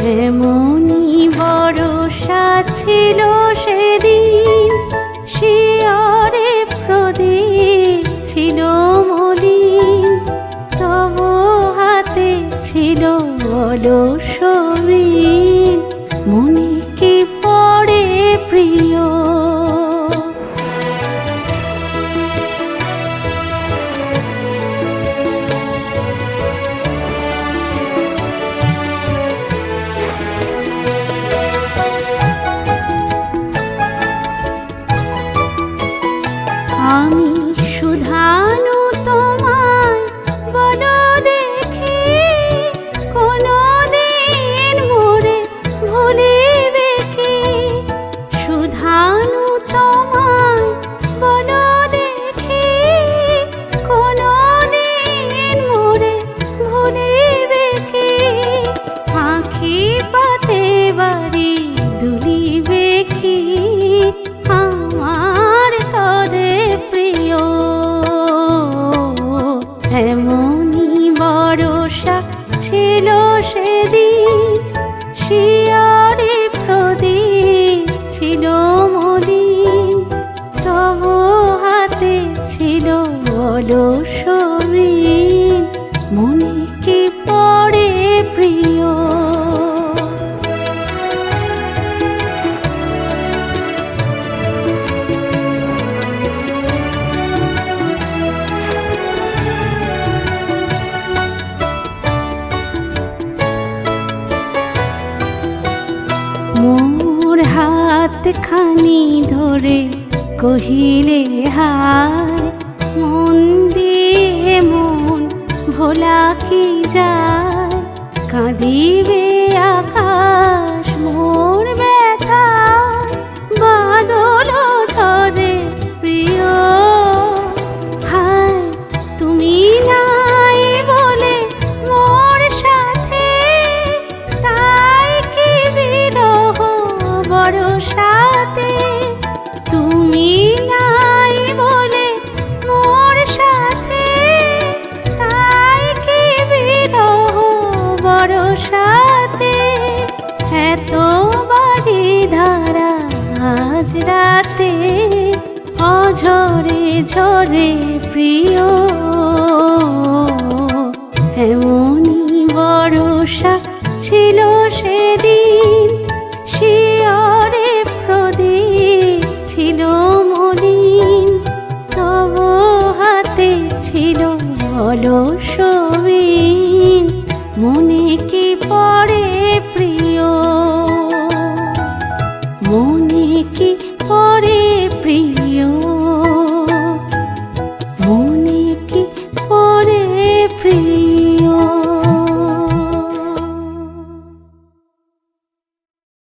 এমনি ভরসা ছিল সেদিন, শিয়রে প্রদীপ ছিল মলিন, তব হাতে ছিল অলস ঋণ, মনে কি পড়ে প্রিয়। আমি শুধানু তোমায় বলো দেখি, কোনদিন মোরে ভুলিবে কি? শুধানু তোমায় বলো দেখি, কোনদিন মোরে ভুলিবে কি? আঁখি পাতে বাড়ি দুলিবে কি আমার তরে প্রিয়? এমনি ভরসা ছিল সেদিন, শিয়রে প্রদীপ ছিল মলিন, তব হাতে ছিল অলস ঋণ, মনে কি পড়ে প্রিয়। মোর হাত খানি ধরে কহিলে হায়, মন দিয়ে মন ভোলা কি যায়? কাঁদিবে আকাশ মোর ব্যথা, বাদল ঝরে প্রিয়। হায় তুমি নাই বলে মোর সাথে, তাই কি বিরহ বরসাতে। তুমি নাই বলে মোর সাথে, তাই কি বিরহ বরসাতে। এত বাড়ি ধারা আজ রাতে, অঝরে ঝরে প্রিয়। এমনি ভরসা ছিল সেদিন, শিয়রে প্রদীপ ছিল মলিন, তব হাতে ছিল অলস